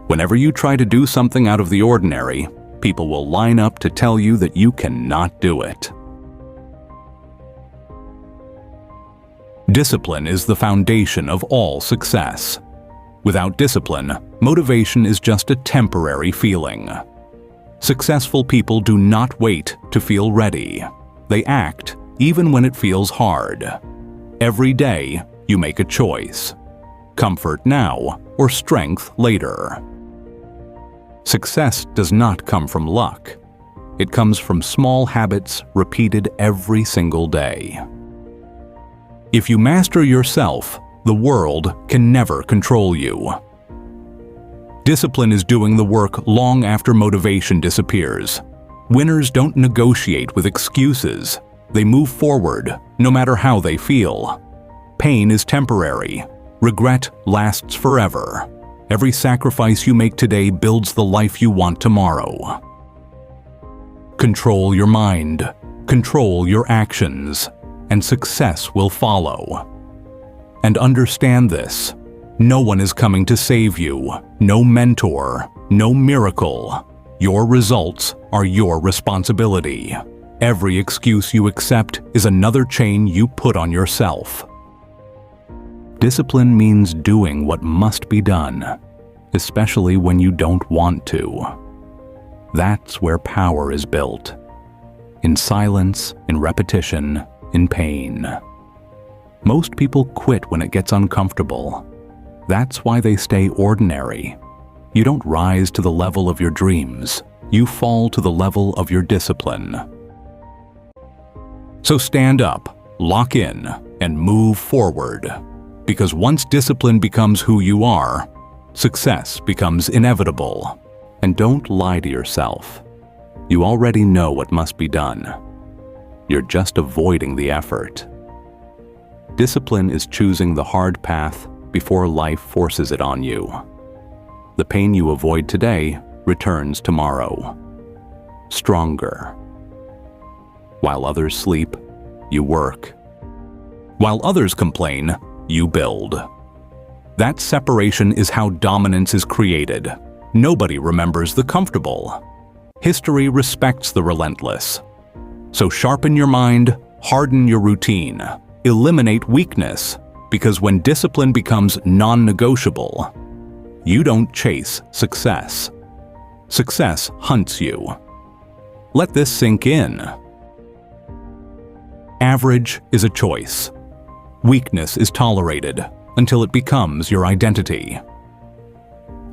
Whenever you try to do something out of the ordinary, people will line up to tell you that you cannot do it. Discipline is the foundation of all success. Without discipline, motivation is just a temporary feeling. Successful people do not wait to feel ready. They act even when it feels hard. Every day, you make a choice: comfort now or strength later. Success does not come from luck. It comes from small habits repeated every single day. If you master yourself, the world can never control you. Discipline is doing the work long after motivation disappears. Winners don't negotiate with excuses. They move forward, no matter how they feel. Pain is temporary. Regret lasts forever. Every sacrifice you make today builds the life you want tomorrow. Control your mind. Control your actions, and success will follow. And understand this: no one is coming to save you, no mentor, no miracle. Your results are your responsibility. Every excuse you accept is another chain you put on yourself. Discipline means doing what must be done, especially when you don't want to. That's where power is built. In silence, in repetition, in pain. Most people quit when it gets uncomfortable. That's why they stay ordinary. You don't rise to the level of your dreams. You fall to the level of your discipline. So stand up, lock in, and move forward. Because once discipline becomes who you are, success becomes inevitable. And don't lie to yourself. You already know what must be done. You're just avoiding the effort. Discipline is choosing the hard path before life forces it on you. The pain you avoid today returns tomorrow, stronger. While others sleep, you work. While others complain, you build. That separation is how dominance is created. Nobody remembers the comfortable. History respects the relentless. So sharpen your mind, harden your routine, eliminate weakness, because when discipline becomes non-negotiable, you don't chase success. Success hunts you. Let this sink in. Average is a choice. Weakness is tolerated until it becomes your identity.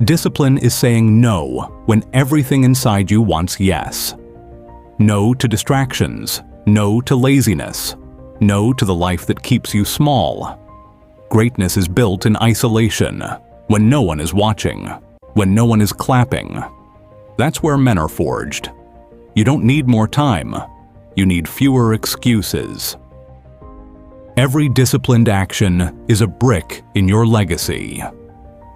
Discipline is saying no when everything inside you wants yes. No to distractions. No to laziness. No to the life that keeps you small. Greatness is built in isolation, when no one is watching, when no one is clapping. That's where men are forged. You don't need more time. You need fewer excuses. Every disciplined action is a brick in your legacy.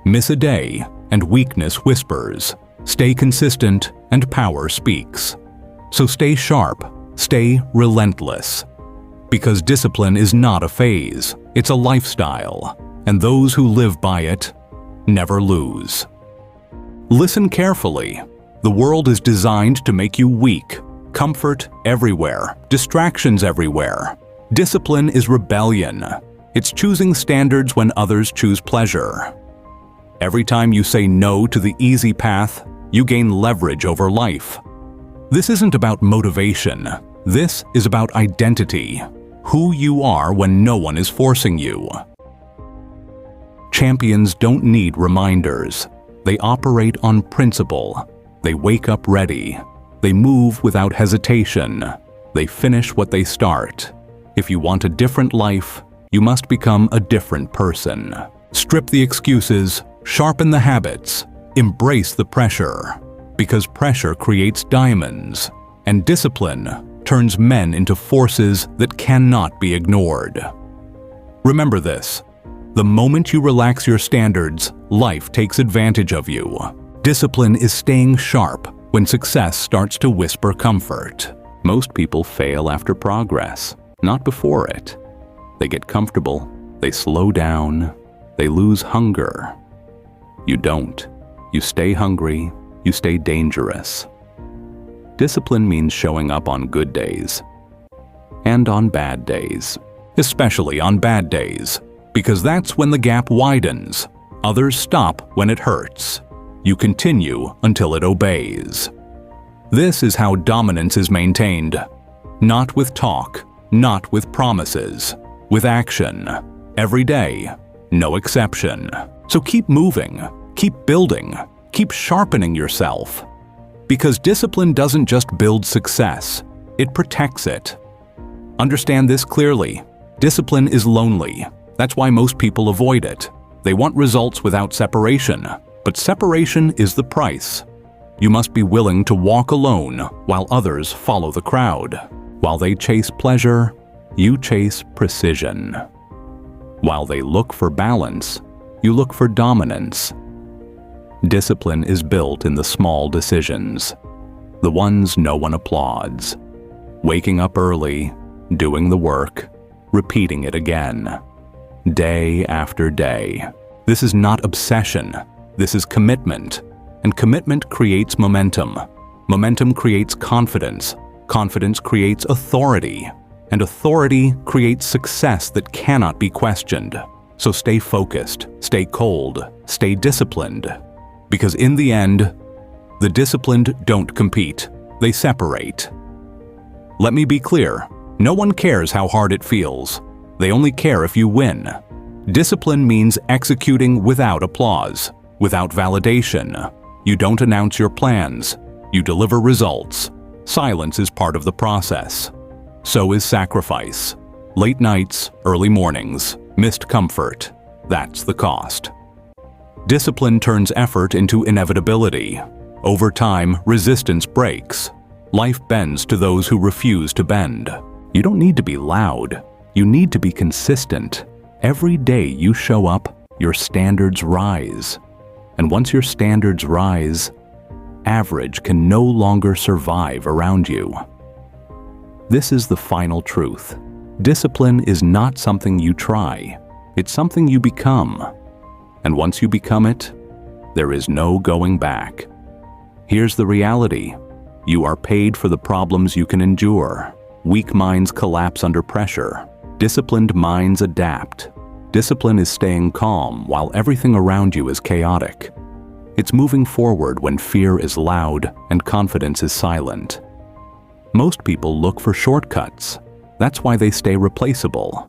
Miss a day, and weakness whispers. Stay consistent, and power speaks. So stay sharp, stay relentless. Because discipline is not a phase, it's a lifestyle, and those who live by it never lose. Listen carefully. The world is designed to make you weak. Comfort everywhere, distractions everywhere. Discipline is rebellion. It's choosing standards when others choose pleasure. Every time you say no to the easy path, you gain leverage over life. This isn't about motivation. This is about identity. Who you are when no one is forcing you. Champions don't need reminders. They operate on principle. They wake up ready. They move without hesitation. They finish what they start. If you want a different life, you must become a different person. Strip the excuses, sharpen the habits, embrace the pressure. Because pressure creates diamonds, and discipline turns men into forces that cannot be ignored. Remember this: the moment you relax your standards, life takes advantage of you. Discipline is staying sharp when success starts to whisper comfort. Most people fail after progress, not before it. They get comfortable, they slow down, they lose hunger. You don't. You stay hungry, you stay dangerous. Discipline means showing up on good days and on bad days, especially on bad days, because that's when the gap widens. Others stop when it hurts. You continue until it obeys. This is how dominance is maintained. Not with talk, not with promises, with action. Every day, no exception. So keep moving, keep building, keep sharpening yourself. Because discipline doesn't just build success, it protects it. Understand this clearly. Discipline is lonely. That's why most people avoid it. They want results without separation, but separation is the price. You must be willing to walk alone while others follow the crowd. While they chase pleasure, you chase precision. While they look for balance, you look for dominance. Discipline is built in the small decisions, the ones no one applauds. Waking up early, doing the work, repeating it again, day after day. This is not obsession, this is commitment. And commitment creates momentum. Momentum creates confidence. Confidence creates authority. And authority creates success that cannot be questioned. So stay focused, stay cold, stay disciplined. Because in the end, the disciplined don't compete, they separate. Let me be clear, no one cares how hard it feels. They only care if you win. Discipline means executing without applause, without validation. You don't announce your plans, you deliver results. Silence is part of the process. So is sacrifice. Late nights, early mornings, missed comfort. That's the cost. Discipline turns effort into inevitability. Over time, resistance breaks. Life bends to those who refuse to bend. You don't need to be loud. You need to be consistent. Every day you show up, your standards rise. And once your standards rise, average can no longer survive around you. This is the final truth. Discipline is not something you try. It's something you become. And once you become it, there is no going back. Here's the reality. You are paid for the problems you can endure. Weak minds collapse under pressure. Disciplined minds adapt. Discipline is staying calm while everything around you is chaotic. It's moving forward when fear is loud and confidence is silent. Most people look for shortcuts. That's why they stay replaceable.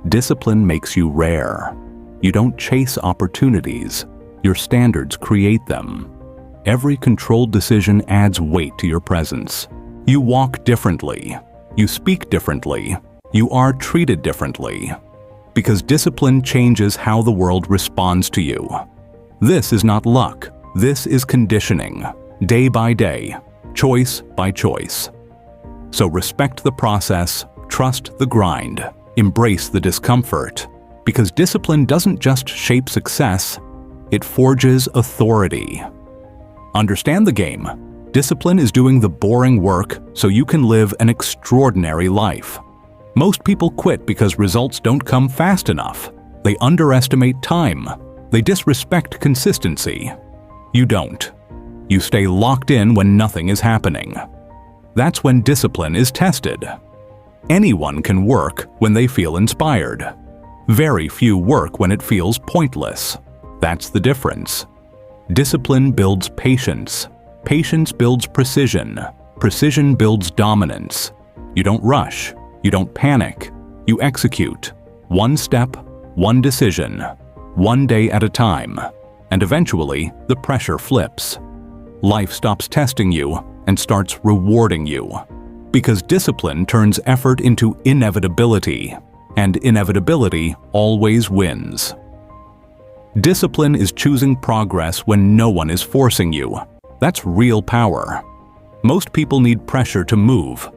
Discipline makes you rare. You don't chase opportunities. Your standards create them. Every controlled decision adds weight to your presence. You walk differently. You speak differently. You are treated differently. Because discipline changes how the world responds to you. This is not luck. This is conditioning. Day by day. Choice by choice. So respect the process. Trust the grind. Embrace the discomfort. Because discipline doesn't just shape success, it forges authority. Understand the game. Discipline is doing the boring work so you can live an extraordinary life. Most people quit because results don't come fast enough. They underestimate time. They disrespect consistency. You don't. You stay locked in when nothing is happening. That's when discipline is tested. Anyone can work when they feel inspired. Very few work when it feels pointless. That's the difference. Discipline builds patience. Patience builds precision. Precision builds dominance. You don't rush. You don't panic. You execute. One step, one decision, one day at a time. And eventually, the pressure flips. Life stops testing you and starts rewarding you. Because discipline turns effort into inevitability. And inevitability always wins. Discipline is choosing progress when no one is forcing you. That's real power. Most people need pressure to move.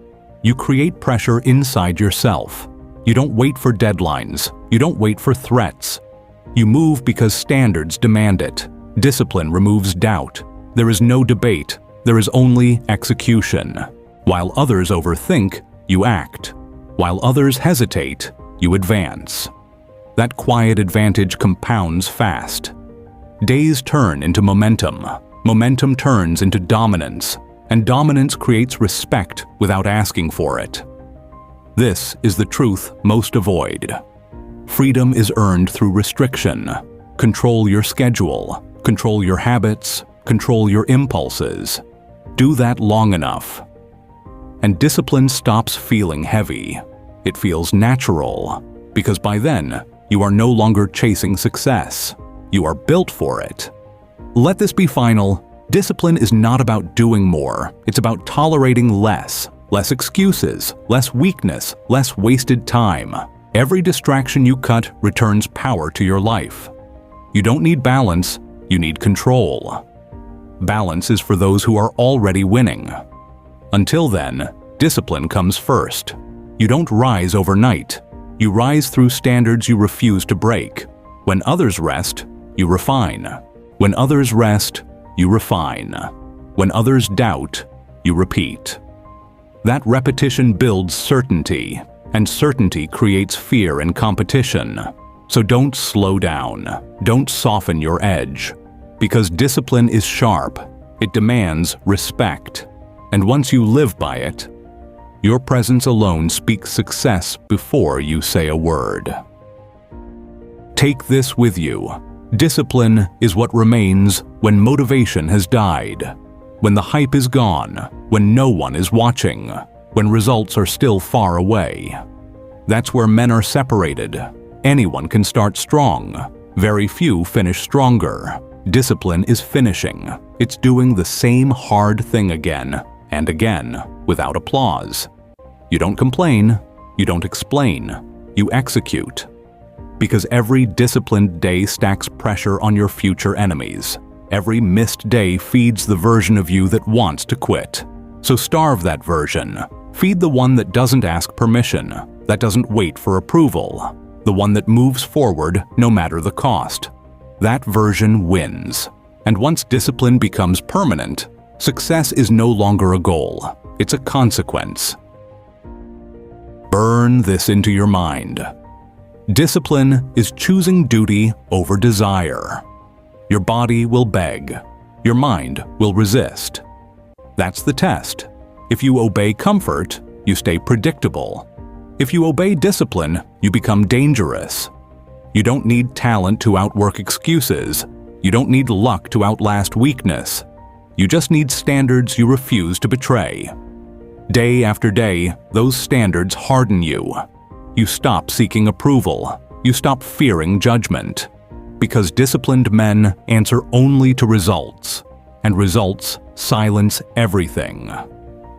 You create pressure inside yourself. You don't wait for deadlines. You don't wait for threats. You move because standards demand it. Discipline removes doubt. There is no debate. There is only execution. While others overthink, you act. While others hesitate, you advance. That quiet advantage compounds fast. Days turn into momentum. Momentum turns into dominance. And dominance creates respect without asking for it. This is the truth most avoid. Freedom is earned through restriction. Control your schedule. Control your habits. Control your impulses. Do that long enough. And discipline stops feeling heavy. It feels natural, because by then, you are no longer chasing success. You are built for it. Let this be final. Discipline is not about doing more. It's about tolerating less. Less excuses, less weakness, less wasted time. Every distraction you cut returns power to your life. You don't need balance, you need control. Balance is for those who are already winning. Until then, discipline comes first. You don't rise overnight. You rise through standards you refuse to break. When others rest, you refine. When others rest, you refine. When others doubt, you repeat. That repetition builds certainty, and certainty creates fear and competition. So don't slow down. Don't soften your edge. Because discipline is sharp. It demands respect. And once you live by it, your presence alone speaks success before you say a word. Take this with you. Discipline is what remains when motivation has died, when the hype is gone, when no one is watching, when results are still far away. That's where men are separated. Anyone can start strong. Very few finish stronger. Discipline is finishing. It's doing the same hard thing again and again without applause. You don't complain. You don't explain. You execute. Because every disciplined day stacks pressure on your future enemies. Every missed day feeds the version of you that wants to quit. So starve that version. Feed the one that doesn't ask permission, that doesn't wait for approval, the one that moves forward no matter the cost. That version wins. And once discipline becomes permanent, success is no longer a goal. It's a consequence. Burn this into your mind. Discipline is choosing duty over desire. Your body will beg. Your mind will resist. That's the test. If you obey comfort, you stay predictable. If you obey discipline, you become dangerous. You don't need talent to outwork excuses. You don't need luck to outlast weakness. You just need standards you refuse to betray. Day after day, those standards harden you. You stop seeking approval. You stop fearing judgment. Because disciplined men answer only to results, and results silence everything.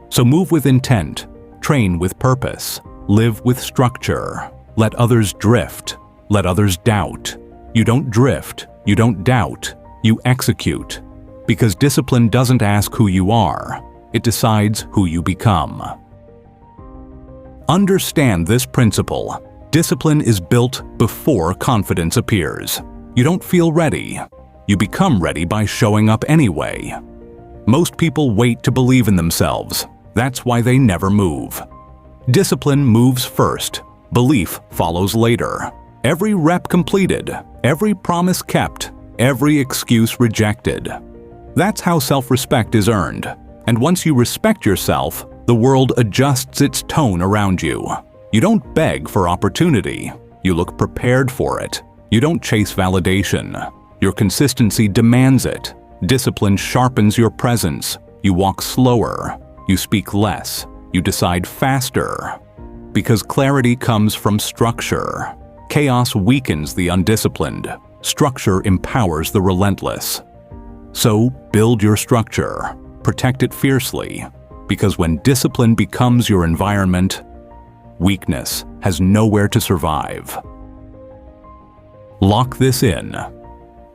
So move with intent, train with purpose, live with structure. Let others drift. Let others doubt. You don't drift. You don't doubt. You execute. Because discipline doesn't ask who you are. It decides who you become. Understand this principle. Discipline is built before confidence appears. You don't feel ready. You become ready by showing up anyway. Most people wait to believe in themselves. That's why they never move. Discipline moves first. Belief follows later. Every rep completed, every promise kept, every excuse rejected. That's how self-respect is earned. And once you respect yourself, the world adjusts its tone around you. You don't beg for opportunity. You look prepared for it. You don't chase validation. Your consistency demands it. Discipline sharpens your presence. You walk slower. You speak less. You decide faster. Because clarity comes from structure. Chaos weakens the undisciplined. Structure empowers the relentless. So build your structure. Protect it fiercely. Because when discipline becomes your environment, weakness has nowhere to survive. Lock this in.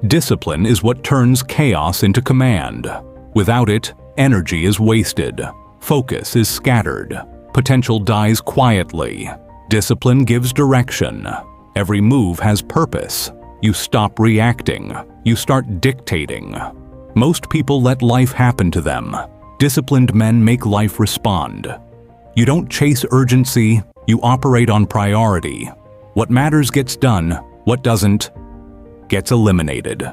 Discipline is what turns chaos into command. Without it, energy is wasted. Focus is scattered. Potential dies quietly. Discipline gives direction. Every move has purpose. You stop reacting. You start dictating. Most people let life happen to them. Disciplined men make life respond. You don't chase urgency, you operate on priority. What matters gets done, what doesn't gets eliminated.